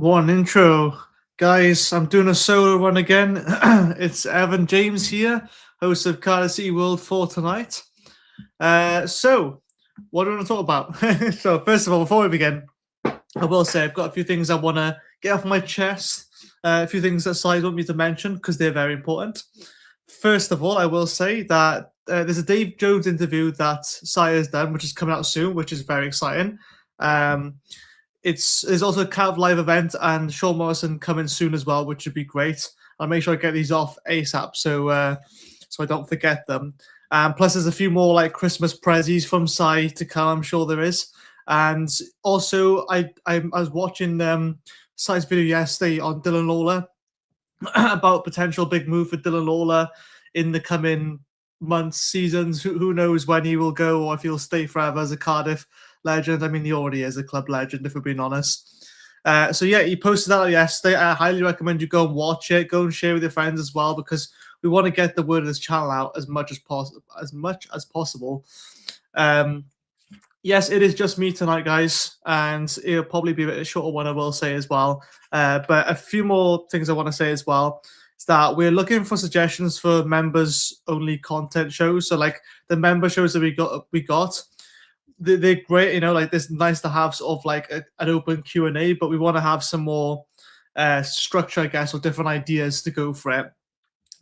One intro. Guys, I'm doing a solo run again. It's Evan James here, host of Cardiff City World for tonight. So, what do we want to talk about? So, first of all, before we begin, I will say I've got a few things I want to get off my chest, a few things that Sai want me to mention because they're very important. First of all, I will say that there's a Dave Jones interview that Sai has done, which is coming out soon, which is very exciting. There's also a Cav live event and Sean Morrison coming soon as well, which would be great. I'll make sure I get these off ASAP so I don't forget them. Plus, there's a few more like Christmas prezzies from Sai to come. I'm sure there is. And also, I was watching Sai's video yesterday on Dylan Lawlor about potential big move for Dylan Lawlor in the coming months, seasons. Who knows when he will go or if he'll stay forever as a Cardiff legend. I mean, he already is a club legend, if we're being honest. So yeah, he posted that yesterday. I highly recommend you go and watch it. Go and share with your friends as well, because we want to get the word of this channel out as much as possible. Yes, it is just me tonight, guys, and it'll probably be a bit shorter one, I will say as well. But a few more things I want to say as well is that we're looking for suggestions for members-only content shows. So, like the member shows that we got, they're great. You know, like it's nice to have sort of like an open Q&A, but we want to have some more structure, I guess, or different ideas to go for it,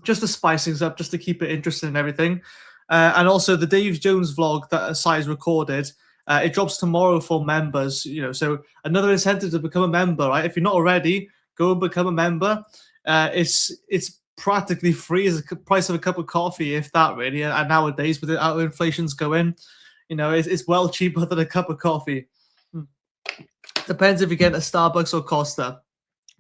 just to spice things up, just to keep it interesting and everything. And also the Dave Jones vlog that Sai's recorded. It drops tomorrow for members, you know, so another incentive to become a member, right? If you're not already, go and become a member. It's practically free as the price of a cup of coffee, if that really. And nowadays, with how inflation's going, you know, it's well cheaper than a cup of coffee. Depends if you get a Starbucks or Costa.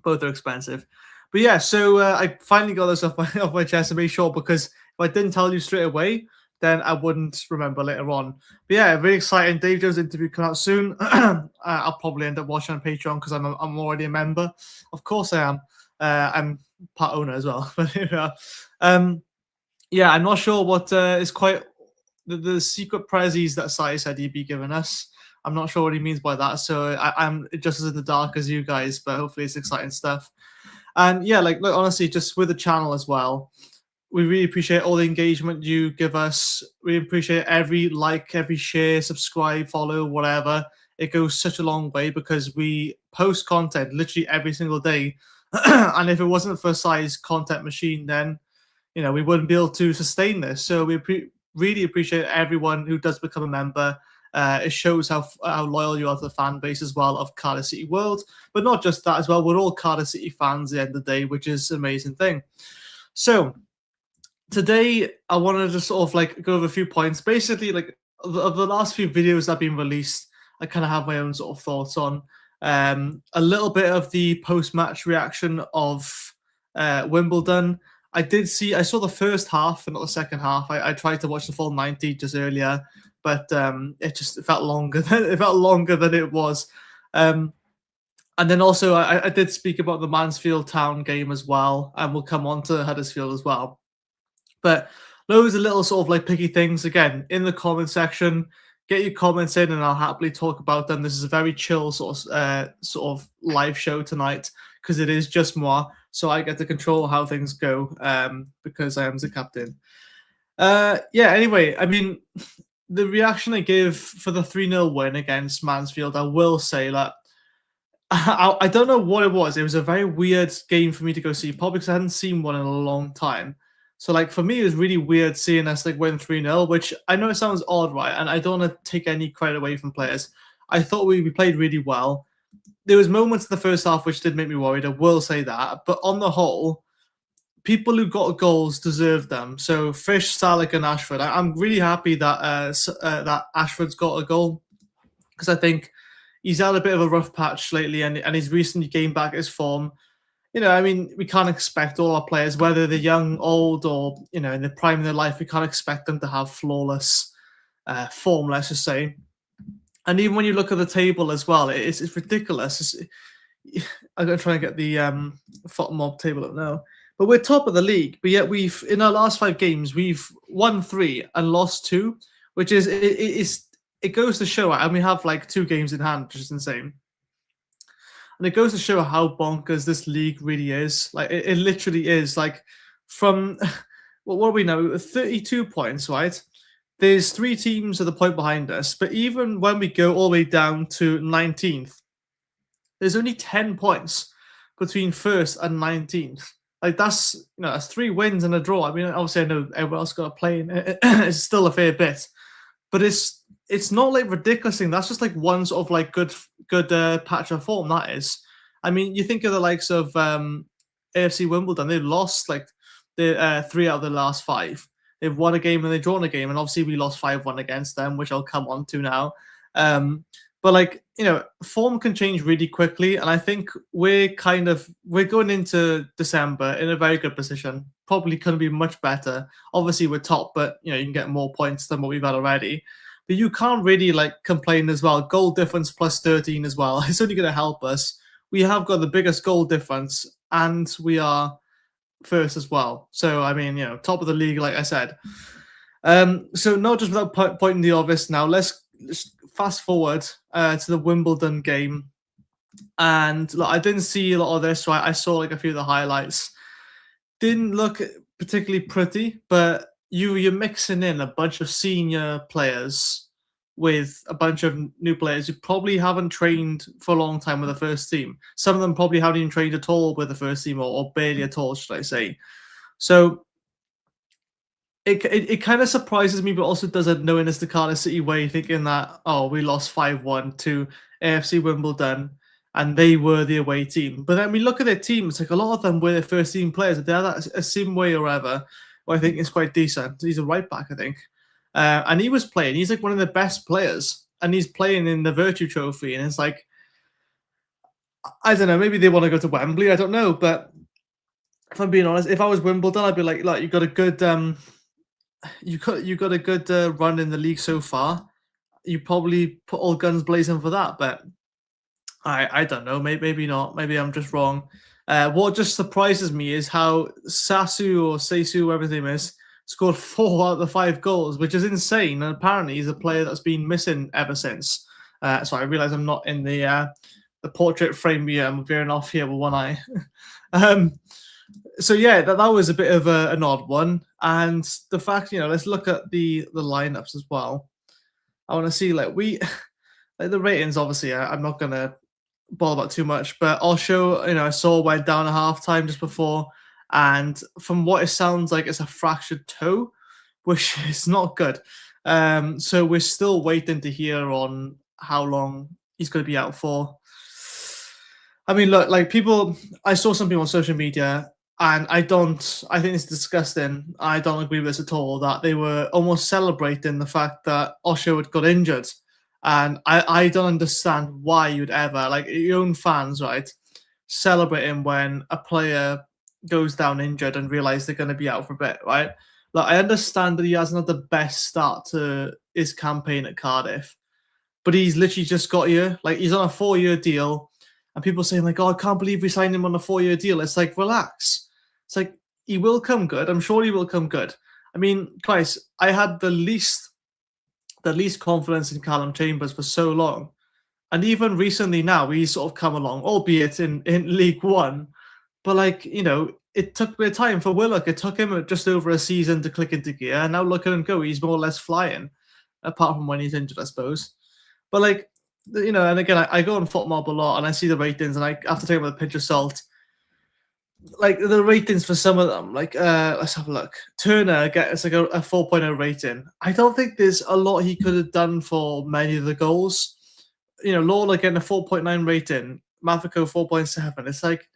Both are expensive. But yeah, so I finally got this off my chest and made sure, because if I didn't tell you straight away, then I wouldn't remember later on. But yeah, very exciting. Dave Jones' interview coming out soon. I'll probably end up watching on Patreon because I'm already a member. Of course I am. I'm part owner as well. But yeah, I'm not sure what is quite the secret prezzies that Sai said he'd be giving us. I'm not sure what he means by that. So I'm just as in the dark as you guys, but hopefully it's exciting stuff. And yeah, like look, honestly, just with the channel as well, we really appreciate all the engagement you give us. We appreciate every like, every share, subscribe, follow, whatever. It goes such a long way because we post content literally every single day. And if it wasn't for Sai's content machine, then, you know, we wouldn't be able to sustain this. So we really appreciate everyone who does become a member. It shows how loyal you are to the fan base as well of Cardiff City World. But not just that as well, we're all Cardiff City fans at the end of the day, which is an amazing thing. So today, I wanted to sort of like go over a few points. Basically, like of the last few videos that have been released, I kind of have my own sort of thoughts on. A little bit of the post-match reaction of Wimbledon. I saw the first half and not the second half. I tried to watch the full 90 just earlier, but it felt longer than it was. And then also I did speak about the Mansfield Town game as well, and we'll come on to Huddersfield as well. But loads of little sort of like picky things, again, in the comment section. Get your comments in and I'll happily talk about them. This is a very chill sort of live show tonight because it is just moi. So I get to control how things go because I am the captain. Anyway, I mean, the reaction I give for the 3-0 win against Mansfield, I will say that I don't know what it was. It was a very weird game for me to go see, probably because I hadn't seen one in a long time. So, like, for me, it was really weird seeing us, like, win 3-0, which I know it sounds odd, right? And I don't want to take any credit away from players. I thought we played really well. There was moments in the first half which did make me worried, I will say that. But on the whole, people who got goals deserve them. So, Fish, Salek, and Ashford. I'm really happy that that Ashford's got a goal because I think he's had a bit of a rough patch lately and he's recently gained back his form. You know, I mean, we can't expect all our players, whether they're young, old, or, you know, in the prime of their life, we can't expect them to have flawless form, let's just say. And even when you look at the table as well, it's ridiculous. I'm going to try and get the FOTMOB table up now. But we're top of the league, but yet in our last 5 games, we've won 3 and lost 2, which is, it goes to show, and we have like 2 games in hand, which is insane. And it goes to show how bonkers this league really is. Like it literally is. Like from well, what do we know? 32 points, right? There's 3 teams at the point behind us, but even when we go all the way down to 19th, there's only 10 points between first and 19th. Like that's 3 wins and a draw. I mean, obviously I know everyone else got to play, and it's still a fair bit, but it's not like ridiculous thing. That's just like one sort of like good patch of form. That is. I mean, you think of the likes of AFC Wimbledon. They've lost like the 3 out of the last 5. They've won a game and they've drawn a game, and obviously we lost 5-1 against them, which I'll come on to now. But like, form can change really quickly, and I think we're going into December in a very good position. Probably couldn't be much better. Obviously we're top, but you can get more points than what we've had already. But you can't really like complain as well. Goal difference plus 13 as well. It's only going to help us. We have got the biggest goal difference, and we are first as well. So I mean, top of the league, like I said. So not just without pointing the obvious now, let's fast forward to the Wimbledon game. And look, I didn't see a lot of this, right? I saw like a few of the highlights. Didn't look particularly pretty, but you're mixing in a bunch of senior players with a bunch of new players who probably haven't trained for a long time with the first team. Some of them probably haven't even trained at all with the first team, or barely at all, should I say. So it kind of surprises me, but also doesn't, knowing it's the Cardiff City way, thinking that, we lost 5-1 to AFC Wimbledon and they were the away team. But then we look at their team, it's like a lot of them were their first team players. They're that ACEnway or whatever, who I think is quite decent. He's a right back, I think. And he was playing. He's like one of the best players, and he's playing in the Virtue Trophy. And it's like, I don't know, maybe they want to go to Wembley. I don't know. But if I'm being honest, if I was Wimbledon, I'd be like, look, you got a good, you got a good run in the league so far. You probably put all guns blazing for that. But I don't know. Maybe not. Maybe I'm just wrong. What just surprises me is how Sesu, whatever his name is, scored 4 out of the 5 goals, which is insane. And apparently he's a player that's been missing ever since. So I realize I'm not in the portrait frame here. I'm veering off here with one eye. So yeah, that was a bit of an odd one. And the fact, let's look at the lineups as well. I want to see like the ratings. Obviously, I'm not gonna bother about too much, but I'll show. I saw went down at halftime just before. And from what it sounds like, it's a fractured toe, which is not good. So we're still waiting to hear on how long he's going to be out for. I mean, look, like I saw some people on social media, and I think it's disgusting. I don't agree with this at all, that they were almost celebrating the fact that Osho had got injured. And I don't understand why you'd ever, like your own fans, right, celebrating when a player goes down injured and realize they're going to be out for a bit, right? Like, I understand that he hasn't had the best start to his campaign at Cardiff, but he's literally just got here. Like, he's on a 4-year deal, and people saying like, "Oh, I can't believe we signed him on a 4-year deal." It's like, relax. It's like, he will come good. I'm sure he will come good. I mean, guys, I had the least confidence in Callum Chambers for so long, and even recently now he's sort of come along, albeit in League One. But like, it took a bit of time for Willock. It took him just over a season to click into gear. And now look at him go. He's more or less flying, apart from when he's injured, I suppose. But like, and again, I go on FootMob a lot and I see the ratings, and I have to take them with a pinch of salt. Like the ratings for some of them, like let's have a look. Turner gets like a 4.0 rating. I don't think there's a lot he could have done for many of the goals. Lawlor getting a 4.9 rating, Mafiko 4.7. It's like,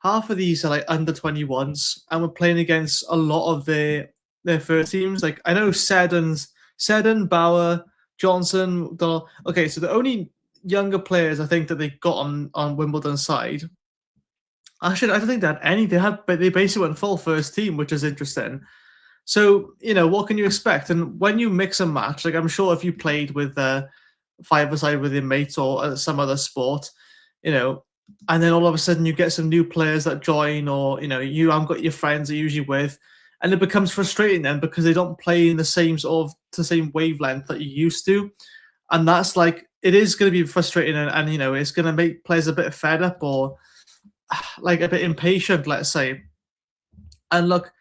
half of these are like under 21s, and we're playing against a lot of their first teams. Like, I know Seddon, Bauer, Johnson. Okay, so the only younger players I think that they got on Wimbledon's side. Actually, I don't think they had any. They basically went full first team, which is interesting. So what can you expect? And when you mix and match, like I'm sure if you played with 5-a-side with your mates or some other sport, and then all of a sudden you get some new players that join, or you haven't got your friends that you're usually with, and it becomes frustrating then because they don't play in the same wavelength that you used to, and that's like it is going to be frustrating, and you know, it's going to make players a bit fed up or like a bit impatient, let's say. And look,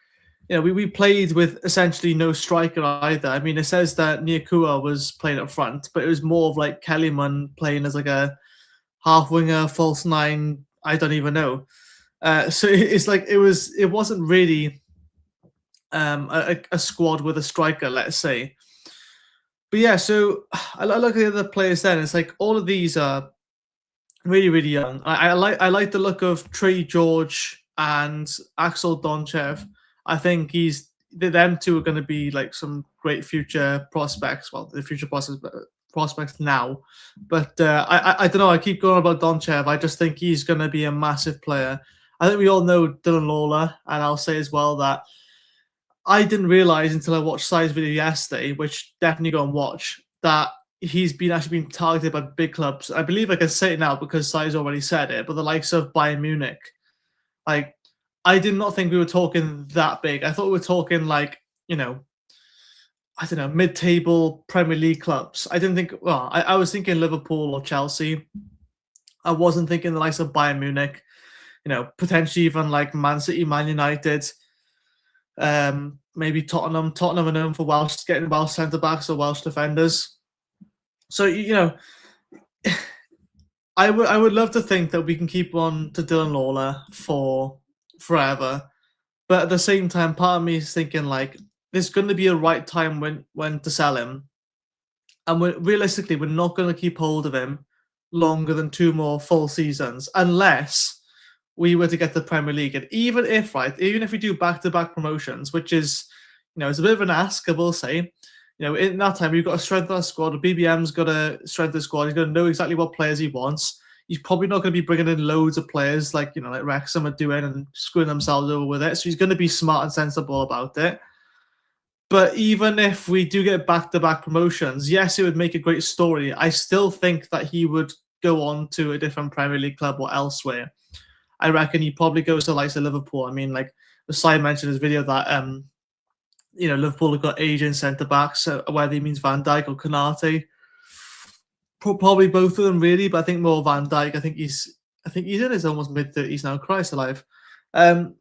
you know, we played with essentially no striker either. I mean, it says that Nyakua was playing up front, but it was more of like Kellyman playing as like a half winger, false nine. I don't even know. So it's like it wasn't really a squad with a striker, let's say. But yeah, so I look at the other players. Then it's like all of these are really, really young. I like the look of Trey George and Axel Donchev. I think them two are going to be like some great future prospects. Well, the future prospects now, but I don't know. I keep going about Donchev. I just think he's going to be a massive player. I think we all know Dylan Lawlor, and I'll say as well that I didn't realize until I watched Sai's video yesterday, which definitely go and watch, that he's actually been targeted by big clubs. I believe I can say it now because Sai's already said it, but the likes of Bayern Munich. Like, I did not think we were talking that big. I thought we were talking like, you know, I don't know, mid-table Premier League clubs. I didn't think, well, I was thinking Liverpool or Chelsea. I wasn't thinking the likes of Bayern Munich, you know, potentially even like Man City, Man United, maybe Tottenham. Tottenham are known for getting Welsh centre-backs or Welsh defenders. So, you know, I would love to think that we can keep on to Dylan Lawlor for forever. But at the same time, part of me is thinking like, there's going to be a right time when to sell him. And realistically, we're not going to keep hold of him longer than 2 more full seasons, unless we were to get to the Premier League. And even if we do back-to-back promotions, which is, you know, it's a bit of an ask, I will say. You know, in that time, we've got to strengthen our squad. The BBM's got to strengthen the squad. He's going to know exactly what players he wants. He's probably not going to be bringing in loads of players like, you know, like Wrexham are doing and screwing themselves over with it. So he's going to be smart and sensible about it. But even if we do get back-to-back promotions, yes, it would make a great story. I still think that he would go on to a different Premier League club or elsewhere. I reckon he probably goes to likes of Liverpool. I mean, like Sai mentioned in his video that you know, Liverpool have got aging centre backs, whether he means Van Dijk or Konate. Probably both of them, really, but I think more Van Dijk. I think he's in his almost mid-30s now. Christ alive. But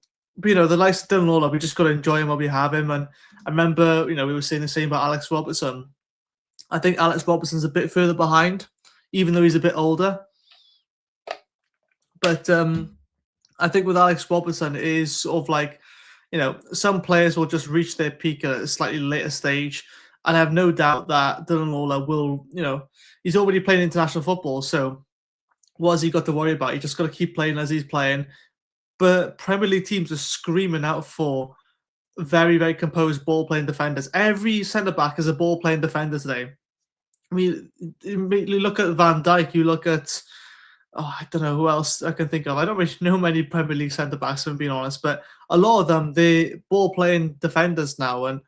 you know, the likes of Dylan Lawlor, we just got to enjoy him while we have him. And I remember, you know, we were saying the same about Alex Robertson. I think Alex Robertson's a bit further behind, even though he's a bit older. But I think with Alex Robertson, it is sort of like, you know, some players will just reach their peak at a slightly later stage. And I have no doubt that Dylan Lawlor will, you know, he's already playing international football. So what has he got to worry about? He just got to keep playing as he's playing. But Premier League teams are screaming out for very, very composed ball-playing defenders. Every centre-back is a ball-playing defender today. I mean, you look at Van Dijk, you look at, I don't know who else I can think of. I don't really know many Premier League centre-backs, if I'm being honest, but a lot of them, they're ball-playing defenders now, and,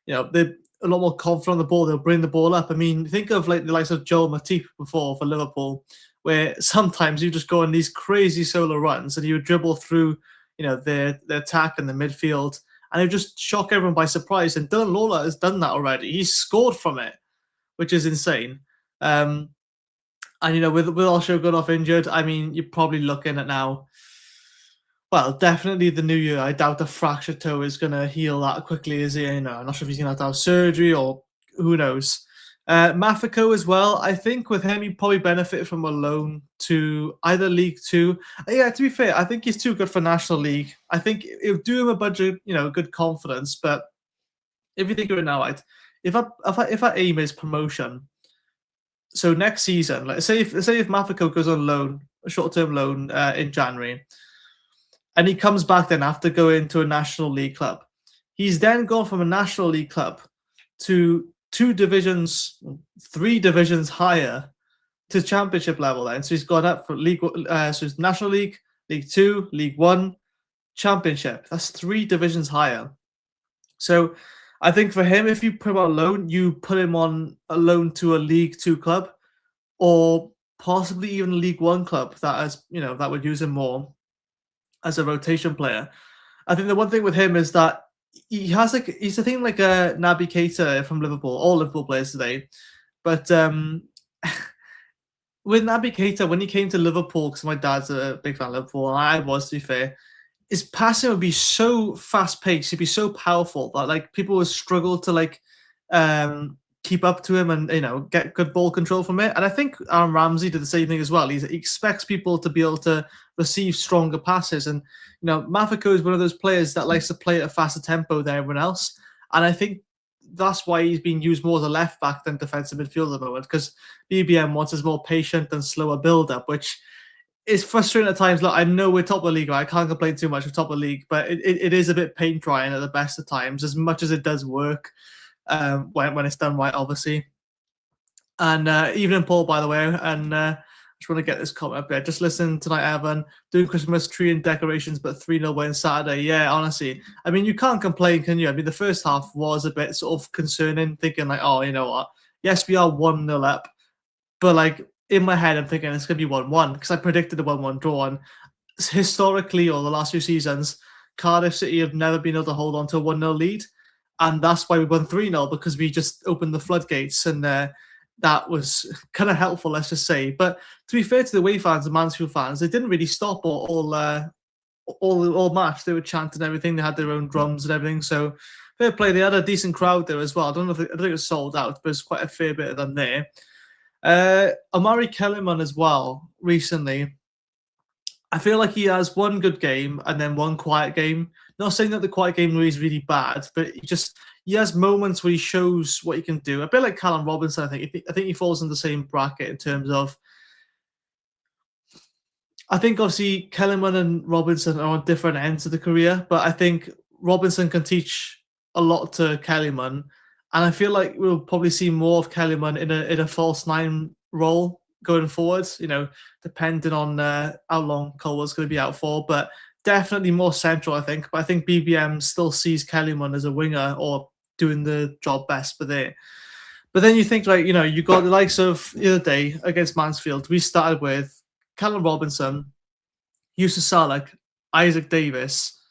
you know, they're a lot more confident on the ball. They'll bring the ball up. I mean, think of like the likes of Joel Matip before for Liverpool, where sometimes you just go on these crazy solo runs and you dribble through, you know, the attack and the midfield, and you just shock everyone by surprise. And Dylan Lawlor has done that already. He's scored from it, which is insane. And, you know, with Osho off injured, I mean, you're probably looking at now, well, definitely the new year. I doubt the fractured toe is going to heal that quickly, is he? You know, I'm not sure if he's going to have surgery or who knows. Mafiko as well. I think with him, he'd probably benefit from a loan to either League Two. Yeah, to be fair, I think he's too good for National League. I think it would do him a budget, you know, good confidence. But if you think of it now, right, if our aim is promotion, so next season, like say if Mafiko goes on loan, a short-term loan in January, and he comes back then after going to a National League club, he's then gone from a National League club to 3 divisions higher to Championship level. Then, so he's gone up from League, so it's National League, League 2, League 1, Championship. That's 3 divisions higher. So I think for him, if you put him on loan, you put him on a loan to a League 2 club, or possibly even a League 1 club that would use him more as a rotation player. I think the one thing with him is that he's a thing like a Naby Keita from Liverpool, all Liverpool players today, but with Naby Keita, when he came to Liverpool, because my dad's a big fan of Liverpool, and I was, to be fair, his passing would be so fast paced, he'd be so powerful that like people would struggle to like keep up to him and get good ball control from it. And I think Aaron Ramsey did the same thing as well. He expects people to be able to receive stronger passes, and Mafiko is one of those players that likes to play at a faster tempo than everyone else. And I think that's why he's being used more as a left back than defensive midfielder at the moment, because BBM wants his more patient and slower build up, which is frustrating at times. Look, I know we're top of the league, right? I can't complain too much with top of the league, but it is a bit paint drying at the best of times, as much as it does work when it's done right, obviously. And evening, Paul, by the way, and I just want to get this comment up there. Just listen tonight, Evan, doing Christmas tree and decorations, but 3-0 win Saturday. Yeah, honestly, I mean, you can't complain, can you? I mean, the first half was a bit sort of concerning, thinking like, oh, you know what? Yes, we are 1-0 up, but like in my head, I'm thinking it's going to be 1-1 because I predicted a 1-1 draw. And historically, or the last few seasons, Cardiff City have never been able to hold on to a 1-0 lead. And that's why we won 3-0, because we just opened the floodgates, and that was kind of helpful, let's just say. But to be fair to the away fans and Mansfield fans, they didn't really stop all match. They were chanting everything. They had their own drums and everything. So fair play. They had a decent crowd there as well. I don't think it was sold out, but there's quite a fair bit of them there. Omari Kellerman as well recently. I feel like he has one good game and then one quiet game. Not saying that the quiet game is really bad, but he has moments where he shows what he can do. A bit like Callum Robinson, I think. I think he falls in the same bracket in terms of. I think obviously Kellerman and Robinson are on different ends of the career, but I think Robinson can teach a lot to Kellerman, and I feel like we'll probably see more of Kellerman in a false nine role going forwards, depending on how long Colwell's going to be out for, but definitely more central, I think. But I think BBM still sees Kellyman as a winger or doing the job best for there. But then you think, like, you got the likes of the other day against Mansfield. We started with Callum Robinson, Yusuf Salak, Isaac Davis.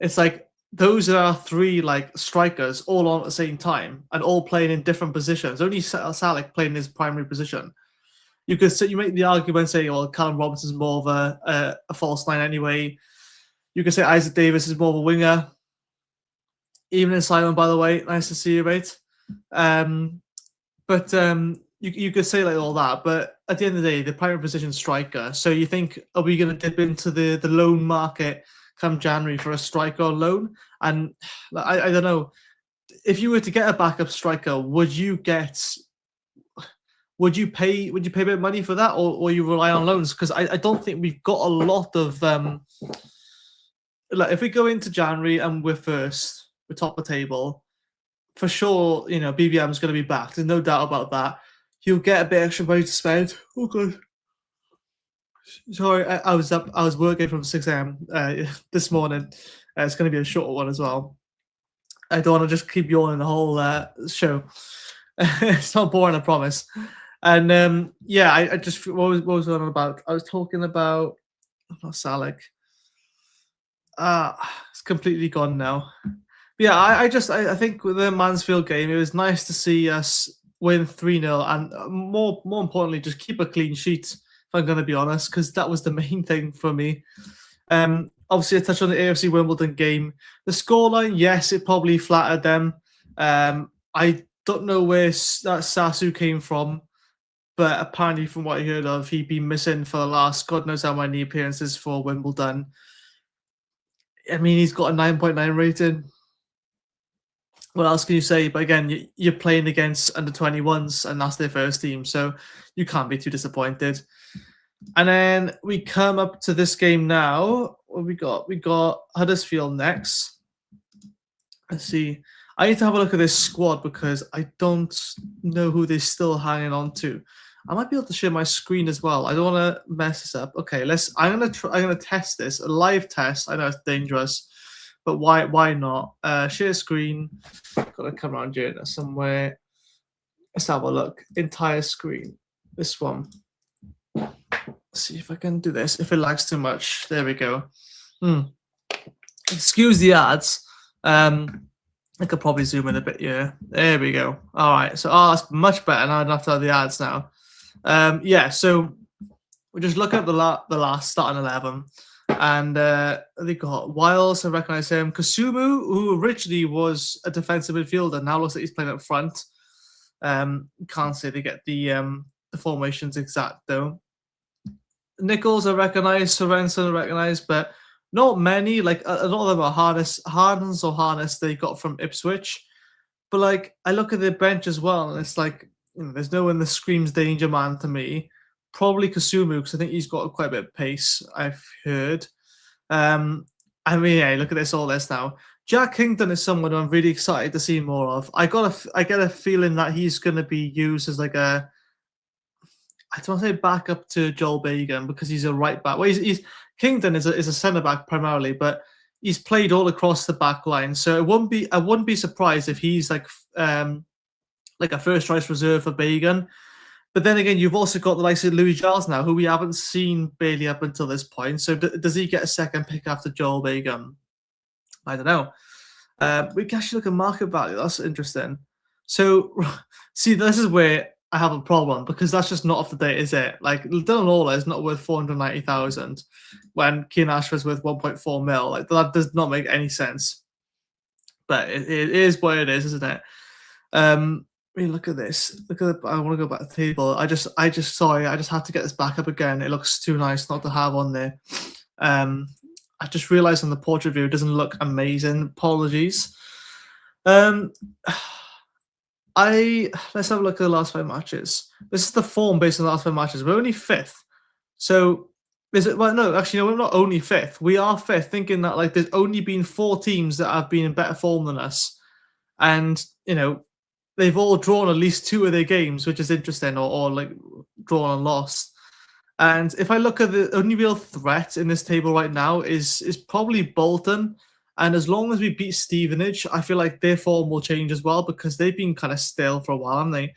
It's like those are our three like strikers all on at the same time and all playing in different positions. Only Salak playing his primary position. You make the argument, say, well, Callum Robinson's more of a false nine anyway. You could say Isaac Davis is more of a winger. Evening, Simon, by the way. Nice to see you, mate. But you could say like all that. But at the end of the day, the primary position striker. So you think, are we going to dip into the loan market come January for a striker on loan? And I don't know. If you were to get a backup striker, would you pay a bit of money for that, or you rely on loans? Because I don't think we've got a lot of like if we go into January and we're first, we're top of the table, for sure, BBM is going to be back. There's no doubt about that. He'll get a bit extra money to spend. Oh god. Sorry, I was working from 6 a.m. This morning. It's going to be a shorter one as well. I don't want to just keep yawning the whole show. It's not boring, I promise. And I just what was I on about? I was talking about not Salak. It's completely gone now. But yeah, I think with the Mansfield game, it was nice to see us win 3-0 and more importantly, just keep a clean sheet. If I'm going to be honest, because that was the main thing for me. Obviously, I touched on the AFC Wimbledon game. The scoreline, yes, it probably flattered them. I don't know where that Sasu came from, but apparently, from what I heard of, he'd been missing for the last God knows how many appearances for Wimbledon. I mean, he's got a 9.9 rating. What else can you say? But again, you're playing against under 21s, and that's their first team, so you can't be too disappointed. And then we come up to this game now. What we got? We got Huddersfield next. Let's see. I need to have a look at this squad because I don't know who they're still hanging on to. I might be able to share my screen as well. I don't want to mess this up. Okay, I'm gonna test this. A live test. I know it's dangerous, but why not? Share screen. Got to come around here somewhere. Let's have a look. Entire screen. This one. Let's see if I can do this. If it lags too much, there we go. Excuse the ads. I could probably zoom in a bit. Yeah, there we go. All right. So that's much better. Now I don't have to have the ads now. Yeah, so we just look at the last starting 11, and they got Wiles, I recognise him. Kasumu, who originally was a defensive midfielder, now looks like he's playing up front. Can't say they get the formations exact though. Nichols I recognise, Sorensen I recognise, but not many. Like a lot of them are Harness they got from Ipswich. But like I look at their bench as well, and it's like there's no one that screams danger man to me. Probably Kasumu because I think he's got quite a bit of pace. I've heard. I mean, yeah, look at all this now. Jack Kingdon is someone I'm really excited to see more of. I get a feeling that he's going to be used as like a, I don't want to say backup to Joel Bagan because he's a right back. Well, he's Kingdon is a centre back primarily, but he's played all across the back line. So I wouldn't be surprised if he's like a first choice reserve for Bagan. But then again, you've also got the likes of Louis Giles now, who we haven't seen barely up until this point. So does he get a second pick after Joel Bagan? I don't know. We can actually look at market value. That's interesting. So, see, this is where I have a problem because that's just not up to date, is it? Like Dylan Lawlor is not worth 490,000 when Keane Ashford's worth 1.4 mil. Like that does not make any sense. But it is what it is, isn't it? I mean, look at this. Look at I want to go back to the table. I just had to get this back up again. It looks too nice not to have on there. I just realized on the portrait view it doesn't look amazing. Apologies. Let's have a look at the last 5 matches. This is the form based on the last 5 matches. We're only 5th. So is it well no, actually no, we're not only 5th. We are 5th, thinking that like there's only been 4 teams that have been in better form than us. And they've all drawn at least 2 of their games, which is interesting, or like drawn and lost. And if I look at the only real threat in this table right now is probably Bolton. And as long as we beat Stevenage, I feel like their form will change as well because they've been kind of stale for a while, haven't they?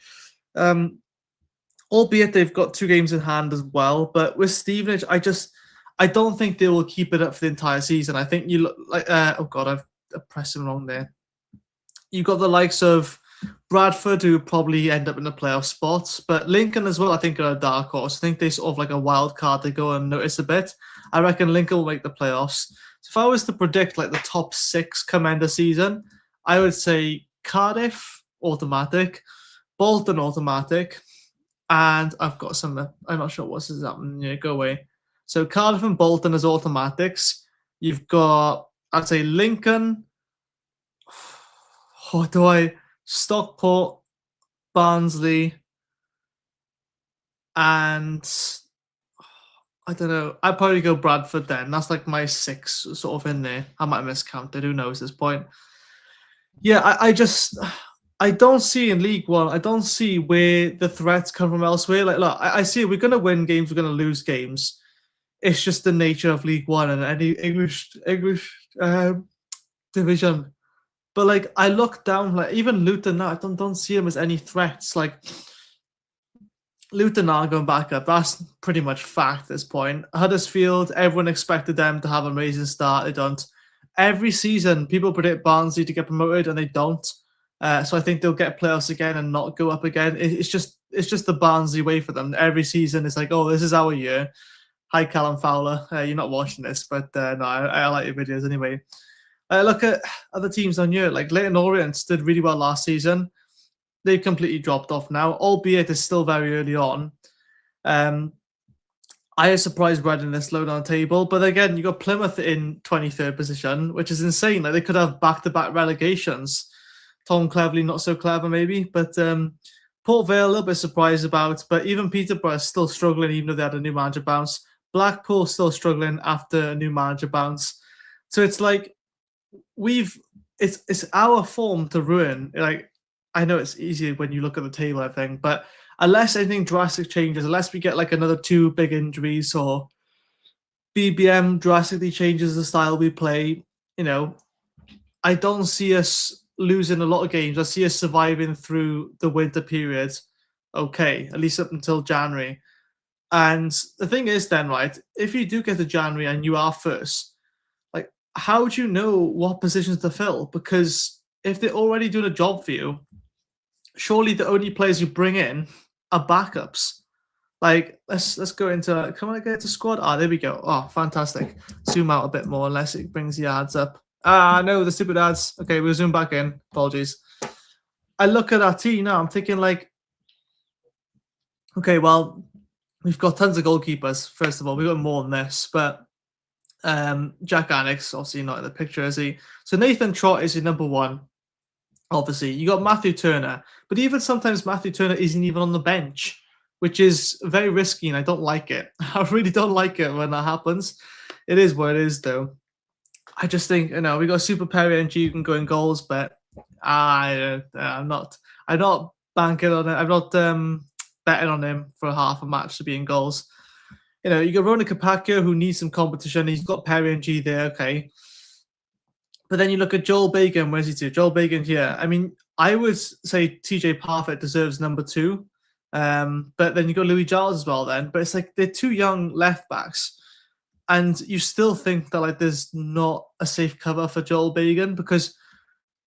Albeit they've got 2 games in hand as well. But with Stevenage, I don't think they will keep it up for the entire season. I think you look like oh god, I've pressed them wrong there. You've got the likes of Bradford, who probably end up in the playoff spots, but Lincoln as well, I think, are a dark horse. I think they sort of like a wild card. They go unnoticed a bit. I reckon Lincoln will make the playoffs. So if I was to predict like the top 6 come end of season, I would say Cardiff, automatic, Bolton, automatic, and I've got some, I'm not sure what's happening. Yeah, go away. So Cardiff and Bolton as automatics. You've got, I'd say Lincoln. What do I... Stockport, Barnsley, and I don't know. I'd probably go Bradford then. That's like my 6 sort of in there. I might have miscounted. Who knows at this point? Yeah, I don't see in League One. I don't see where the threats come from elsewhere. Like, look, I see we're going to win games. We're going to lose games. It's just the nature of League One and any English division. But like I look down, like even Luton now, I don't see them as any threats. Like Luton are going back up. That's pretty much fact at this point. Huddersfield, everyone expected them to have an amazing start. They don't. Every season, people predict Barnsley to get promoted, and they don't. So I think they'll get playoffs again and not go up again. It's just the Barnsley way for them. Every season, it's like, oh, this is our year. Hi, Callum Fowler. You're not watching this, but no, I like your videos anyway. Look at other teams on here, like Leyton Orient did really well last season. They've completely dropped off now, albeit it's still very early on. I am surprised Reading is low down the table, but again, you got Plymouth in 23rd position, which is insane. Like they could have back-to-back relegations. Tom Cleverley not so clever maybe, but Port Vale a little bit surprised about. But even Peterborough is still struggling, even though they had a new manager bounce. Blackpool still struggling after a new manager bounce. So it's like it's our form to ruin. Like I know it's easy when you look at the table, I think, but unless anything drastic changes, unless we get like another 2 big injuries or BBM drastically changes the style we play, I don't see us losing a lot of games. I see us surviving through the winter period. Okay, at least up until January. And the thing is then, right, if you do get to January and you are first, how do you know what positions to fill? Because if they're already doing a job for you, surely the only players you bring in are backups. Like, let's go into. Can I get to squad? Ah, there we go. Oh, fantastic. Zoom out a bit more, unless it brings the ads up. Ah, no, the stupid ads. Okay, we'll zoom back in. Apologies. I look at our team now. I'm thinking like, okay, well, we've got tons of goalkeepers. First of all, we've got more than this, but Jack Annex obviously not in the picture, is he? So Nathan Trott is your number one. Obviously, you got Matthew Turner, but even sometimes Matthew Turner isn't even on the bench, which is very risky, and I don't like it. I really don't like it when that happens. It is what it is, though. I just think we got Super Perry and you can go in goals, but I'm not banking on it. I'm not betting on him for half a match to be in goals. You got Rona Capaccio, who needs some competition. He's got Perry and G there, okay. But then you look at Joel Bagan. Where's he to? Joel Bagan here. I mean, I would say TJ Parfit deserves number 2. But then you got Louis Giles as well then. But it's like they're 2 young left backs. And you still think that like there's not a safe cover for Joel Bagan because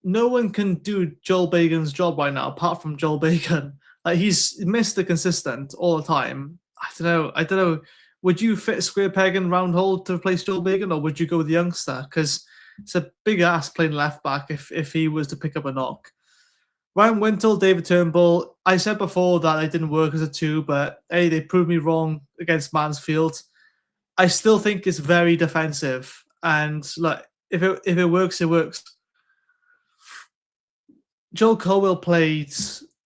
no one can do Joel Bagan's job right now apart from Joel Bagan. Like he's Mr. Consistent all the time. I don't know. Would you fit a square peg in round hole to replace Joel Bagan, or would you go with the youngster? Because it's a big ass playing left back if he was to pick up a knock. Ryan Wintle, David Turnbull. I said before that they didn't work as a 2, but hey, they proved me wrong against Mansfield. I still think it's very defensive, and look, if it works, it works. Joel Colwell played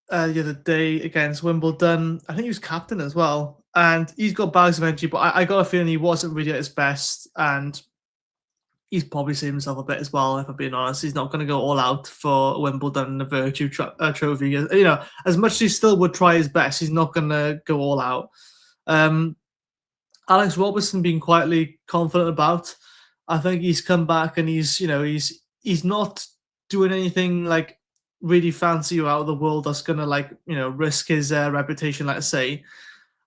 the other day against Wimbledon. I think he was captain as well, and he's got bags of energy. But I got a feeling he wasn't really at his best, and he's probably saved himself a bit as well. If I'm being honest, he's not going to go all out for Wimbledon and the Virtue Trophy. As much as he still would try his best, he's not going to go all out. Alex Robertson being quietly confident about. I think he's come back and he's not doing anything like really fancy or out of the world that's gonna risk his reputation. Let's say.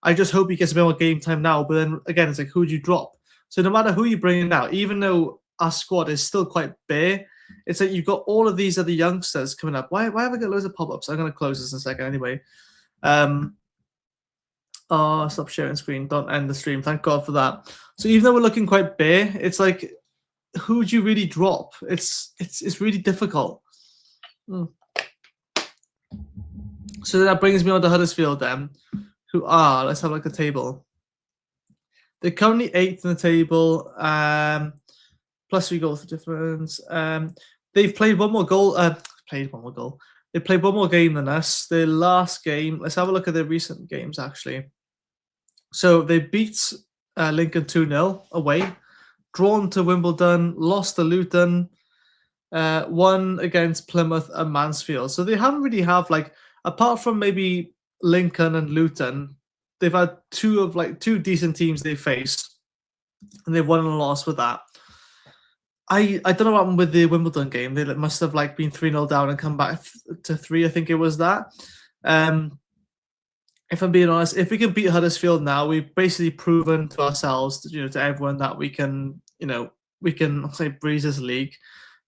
I just hope he gets a bit more game time now. But then again, it's like who do you drop? So no matter who you bring out, even though our squad is still quite bare, it's like you've got all of these other youngsters coming up. Why have I got loads of pop-ups? I'm gonna close this in a second anyway. Oh, stop sharing screen. Don't end the stream. Thank God for that. So even though we're looking quite bare, it's like, who would you really drop? It's really difficult. So that brings me on to Huddersfield then, who are, let's have a look at the table. They're currently 8th in the table, plus 3 goals for difference. They've played one more goal. They played one more game than us. Their last game, let's have a look at their recent games actually. So they beat Lincoln 2-0 away, drawn to Wimbledon, lost to Luton, won against Plymouth and Mansfield. So they haven't really have apart from maybe Lincoln and Luton, they've had two decent teams they faced, and they've won and lost with that. I don't know what happened with the Wimbledon game. They must have been 3-0 down and come back to 3. I think it was that. If I'm being honest, if we can beat Huddersfield now, we've basically proven to ourselves, to everyone that we can breeze this league.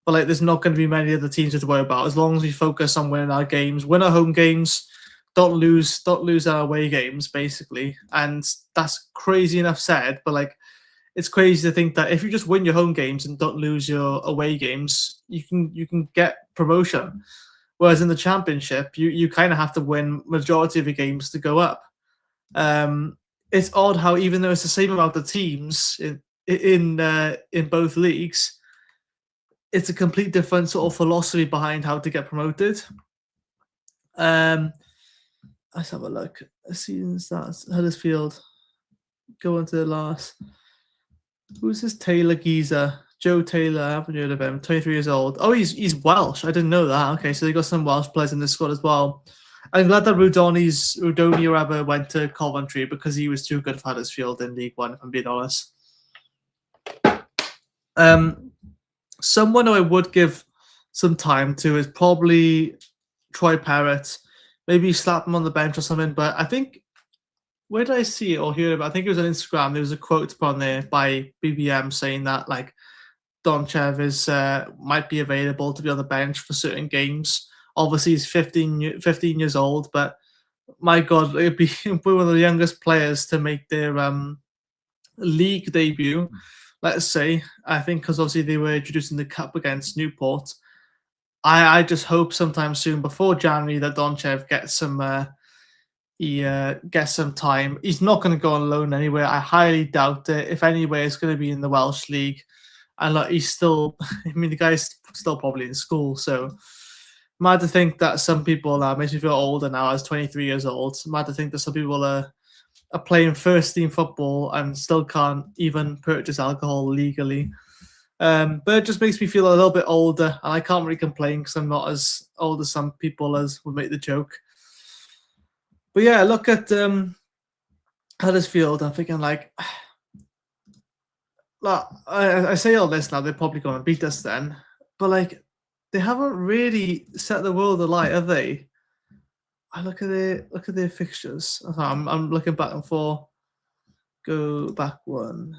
But there's not going to be many other teams to worry about as long as we focus on winning our games, win our home games, don't lose our away games, basically. And that's crazy enough said, but it's crazy to think that if you just win your home games and don't lose your away games, you can get promotion. Whereas in the Championship, you kind of have to win majority of your games to go up. It's odd how even though it's the same amount of teams in both leagues, it's a complete different sort of philosophy behind how to get promoted. Let's have a look. Season starts. Huddersfield. Go on to the last. Who's this Taylor Geezer? Joe Taylor, I haven't heard of him. 23 years old. Oh, he's Welsh. I didn't know that. Okay, so they got some Welsh players in this squad as well. I'm glad that Rudoni or whatever went to Coventry because he was too good for Huddersfield in League One, if I'm being honest. Someone who I would give some time to is probably Troy Parrott. Maybe slap him on the bench or something, but I think, where did I see it or hear about it? I think it was on Instagram. There was a quote put on there by BBM saying that Donchev might be available to be on the bench for certain games. Obviously, he's 15 years old, but my God, it'd be one of the youngest players to make their league debut. Let's say, I think because obviously they were introducing the cup against Newport. I just hope sometime soon before January that Donchev gets some time. He's not going to go on loan anywhere. I highly doubt it. If anywhere, it's going to be in the Welsh league. And like, he's still, I mean, the guy's still probably in school. So mad to think that some people, makes me feel older now. I was 23 years old. Mad to think that some people are playing first team football and still can't even purchase alcohol legally. But it just makes me feel a little bit older, and I can't really complain because I'm not as old as some people as would make the joke. But yeah, look at Huddersfield. I'm thinking like, I say all this now. They're probably going to beat us then, but like, they haven't really set the world alight, have they? I look at their fixtures. I'm looking back and forth. Go back one.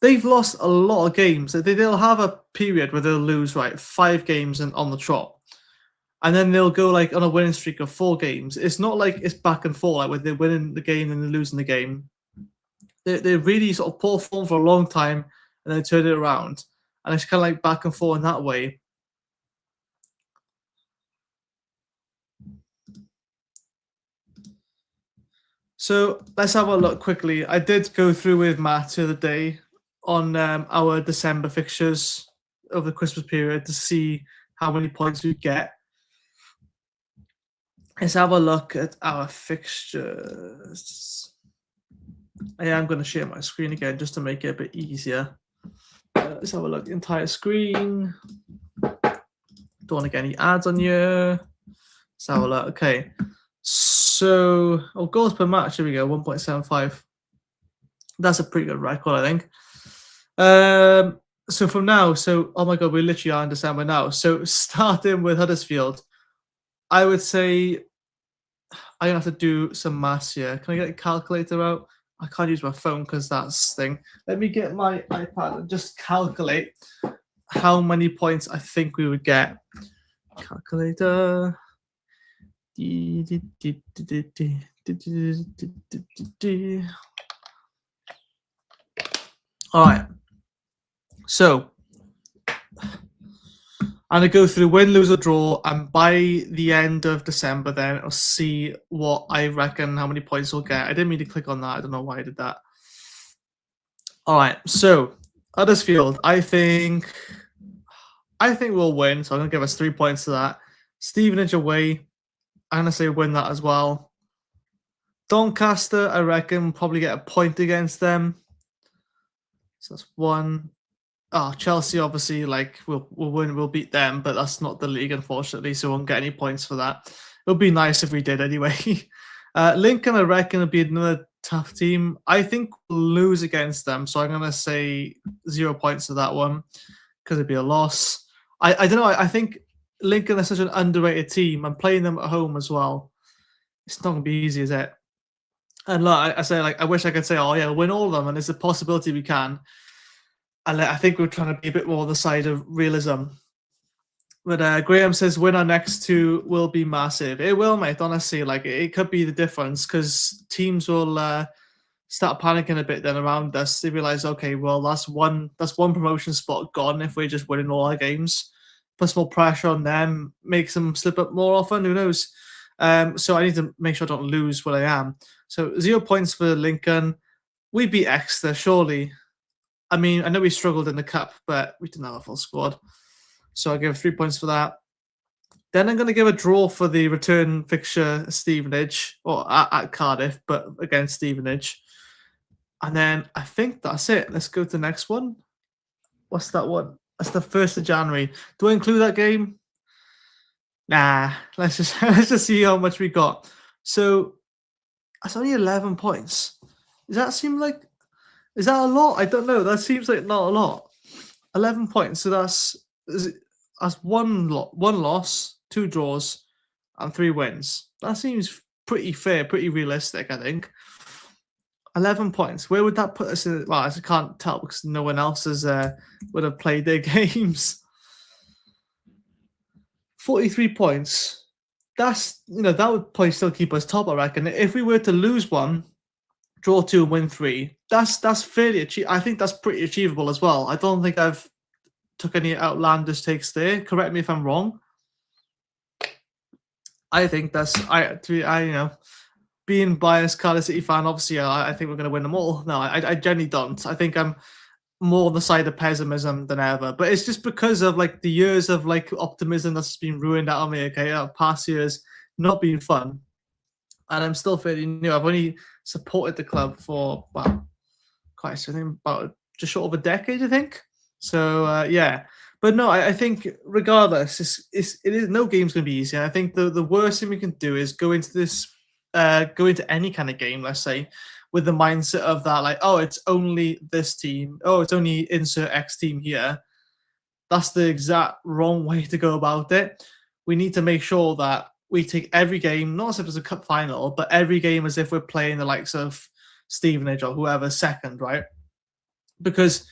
They've lost a lot of games. They'll have a period where they'll lose 5 games on the trot, and then they'll go like on a winning streak of 4 games. It's not like it's back and forth, like where they're winning the game and they're losing the game. They're really sort of poor form for a long time and then turn it around, and it's kind of like back and forth in that way. So let's have a look quickly. I did go through with Matt the other day on our December fixtures of the Christmas period to see how many points we get. Let's have a look at our fixtures. I am going to share my screen again just to make it a bit easier. Let's have a look. Entire screen. Don't want to get any ads on here. Let's have a look. Okay. So, goals per match. Here we go. 1.75. That's a pretty good record, I think. So from now, oh my God, we literally are in December now. So starting with Huddersfield, I would say I'm gonna have to do some maths here. Can I get a calculator out? I can't use my phone because that's the thing. Let me get my iPad and just calculate how many points I think we would get. Calculator. All right. So I'm going to go through win, lose, or draw, and by the end of December, then I'll see what I reckon how many points we'll get. I didn't mean to click on that. I don't know why I did that. All right. So Huddersfield, I think we'll win. So I'm going to give us 3 points to that. Stevenage away, I'm going to say win that as well. Doncaster, I reckon, probably get a point against them. So that's 1. Chelsea, obviously, we'll win, we'll beat them, but that's not the league, unfortunately, so we won't get any points for that. It would be nice if we did anyway. Lincoln, I reckon, will be another tough team. I think we'll lose against them, so I'm going to say 0 points to that one because it'd be a loss. I don't know, I think Lincoln is such an underrated team. I'm playing them at home as well. It's not going to be easy, is it? And look, I say, I wish I could say, oh yeah, win all of them, and there's a possibility we can. And I think we're trying to be a bit more on the side of realism. But Graham says win our next 2 will be massive. It will, mate, honestly. It could be the difference because teams will start panicking a bit then around us. They realise, okay, well, that's one promotion spot gone if we're just winning all our games. Puts more pressure on them, makes them slip up more often. Who knows? So I need to make sure I don't lose what I am. So 0 points for Lincoln. We beat Exeter, surely. I mean, I know we struggled in the cup, but we didn't have a full squad. So I give 3 points for that. Then I'm going to give a draw for the return fixture Stevenage, or at Cardiff, but against Stevenage. And then I think that's it. Let's go to the next one. What's that one? That's the 1st of January. Do I include that game? Nah, let's just see how much we got. So that's only 11 points. Does that seem like... Is that a lot? I don't know. That seems like not a lot. 11 points. So that's one loss, 2 draws, and 3 wins. That seems pretty fair, pretty realistic, I think. 11 points. Where would that put us in? Well, I can't tell because no one else would have played their games. 43 points. that's, that would probably still keep us top, I reckon. If we were to lose one, draw 2 and win 3, that's fairly I think that's pretty achievable as well. I don't think I've took any outlandish takes there. Correct me if I'm wrong. I think that's being biased Cardiff City fan, obviously I think we're going to win them all. No, I genuinely don't. I think I'm more on the side of pessimism than ever, but it's just because of like the years of like optimism that's been ruined out of me. Okay, past years not being fun, and I'm still fairly new. I've only supported the club for I think about just short of a decade, I think. So yeah, but no, I think regardless, it is no game's going to be easy. And I think the worst thing we can do is go into any kind of game, let's say, with the mindset of that, like, oh, it's only this team. Oh, it's only insert X team here. That's the exact wrong way to go about it. We need to make sure that we take every game, not as if it's a cup final, but every game as if we're playing the likes of Stevenage or whoever's second, right? Because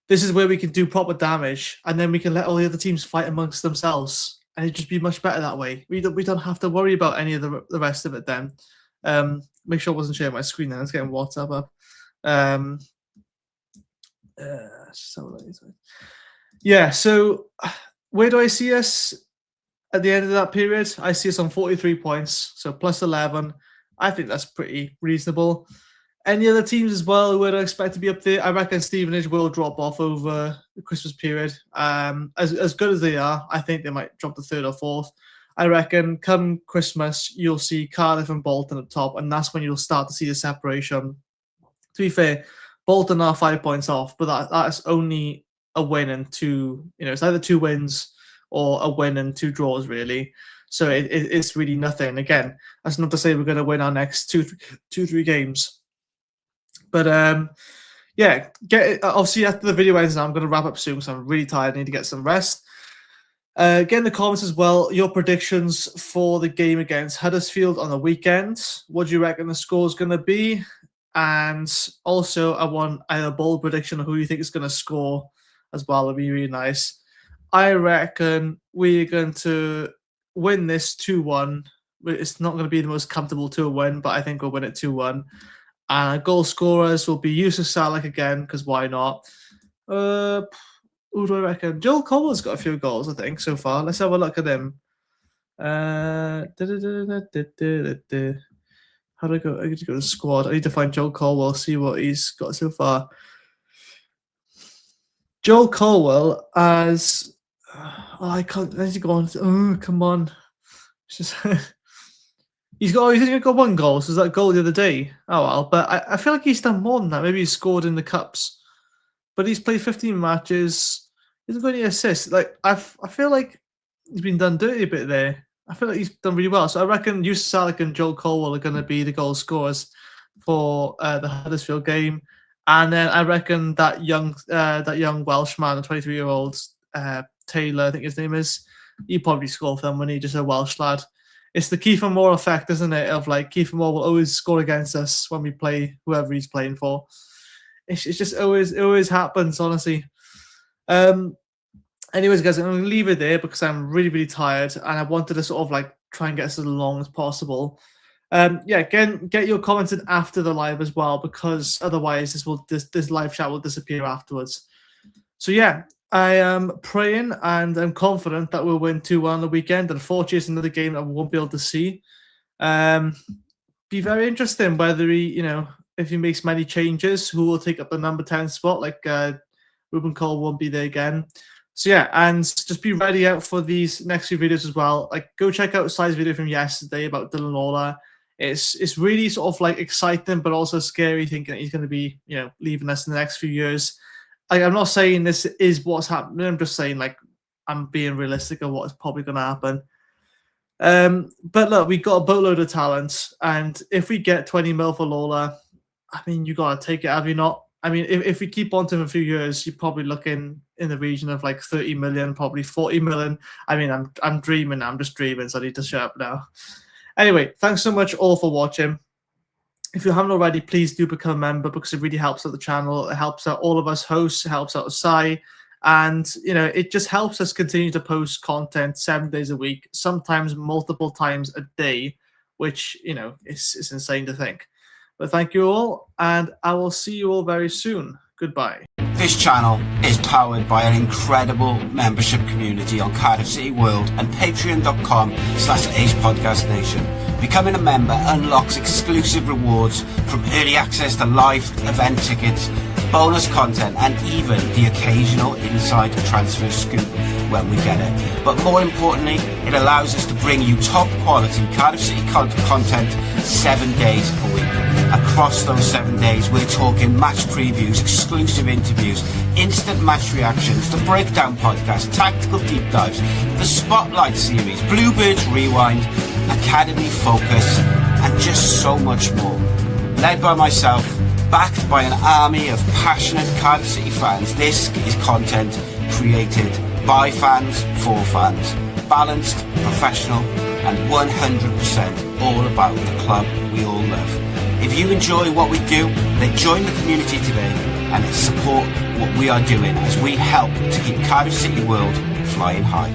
this is where we can do proper damage, and then we can let all the other teams fight amongst themselves, and it'd just be much better that way. We don't have to worry about any of the rest of it then. Make sure I wasn't sharing my screen then. I was getting WhatsApp up. Yeah, so where do I see us at the end of that period? I see us on 43 points, so plus 11. I think that's pretty reasonable. Any other teams as well who would expect to be up there? I reckon Stevenage will drop off over the Christmas period. As good as they are, I think they might drop to 3rd or 4th. I reckon come Christmas, you'll see Cardiff and Bolton up top, and that's when you'll start to see the separation. To be fair, Bolton are 5 points off, but that's only a win and 2. It's either 2 wins or a win and 2 draws, really. So it's really nothing. Again, that's not to say we're going to win our next 2-3 games. But yeah, obviously after the video ends now, I'm going to wrap up soon because I'm really tired. I need to get some rest. Get in the comments as well your predictions for the game against Huddersfield on the weekend. What do you reckon the score is going to be? And also, I want a bold prediction of who you think is going to score as well. It'd be really nice. I reckon we're going to win this 2-1. It's not going to be the most comfortable 2-1, but I think we'll win it 2-1. And goal scorers will be Yusuf Salak again, because why not? Who do I reckon? Joel Colwell's got a few goals, I think, so far. Let's have a look at him. How do I go? I need to go to the squad. I need to find Joel Colwell, see what he's got so far. Joel Colwell as... I can't... I need to go on. Oh, come on. It's just... He's only got 1 goal, so that goal the other day. Oh well, but I feel like he's done more than that. Maybe he's scored in the cups, but he's played 15 matches. He hasn't got any assists. Like I feel like he's been done dirty a bit there. I feel like he's done really well. So I reckon Yusuf Salak and Joel Colwell are going to be the goal scorers for the Huddersfield game, and then I reckon that young Welshman, the 23-year-old Taylor, I think his name is. He probably score for them when he's just a Welsh lad. It's the Kiefer Moore effect, isn't it? Of like Kiefer Moore will always score against us when we play whoever he's playing for. It's just it always happens, honestly. Anyways, guys, I'm going to leave it there because I'm really, really tired and I wanted to sort of like try and get us as long as possible. Yeah, again, get your comments in after the live as well, because otherwise this live chat will disappear afterwards. So yeah, I am praying and I'm confident that we'll win 2-1 on the weekend. Unfortunately, it's another game that we won't be able to see. Be very interesting whether he, if he makes many changes, who will take up the number 10 spot. Like Ruben Cole won't be there again. So yeah, and just be ready out for these next few videos as well. Like go check out Si's video from yesterday about Dylan Lawlor. It's really sort of like exciting, but also scary thinking that he's going to be, leaving us in the next few years. Like, I'm not saying this is what's happening. I'm just saying, like, I'm being realistic of what's probably going to happen. But look, we've got a boatload of talent, and if we get 20 mil for Lawlor, I mean, you got to take it, have you not? I mean, if we keep on to him a few years, you're probably looking in the region of like 30 million, probably 40 million. I mean, I'm dreaming. I'm just dreaming, so I need to shut up now. Anyway, thanks so much all for watching. If you haven't already, please do become a member because it really helps out the channel. It helps out all of us hosts. It helps out Si. And, it just helps us continue to post content 7 days a week, sometimes multiple times a day, which, is insane to think. But thank you all, and I will see you all very soon. Goodbye. This channel is powered by an incredible membership community on Cardiff City World and patreon.com/AcePodcastNation. Becoming a member unlocks exclusive rewards from early access to live event tickets, bonus content, and even the occasional inside transfer scoop when we get it. But more importantly, it allows us to bring you top quality Cardiff City content 7 days a week. Across those 7 days, we're talking match previews, exclusive interviews, instant match reactions, the breakdown podcast, tactical deep dives, the spotlight series, Bluebirds Rewind, Academy Focus, and just so much more. Led by myself, backed by an army of passionate Cardiff City fans, this is content created by fans for fans. Balanced, professional, and 100% all about the club we all love. If you enjoy what we do, then join the community today and support what we are doing as we help to keep Cardiff City World flying high.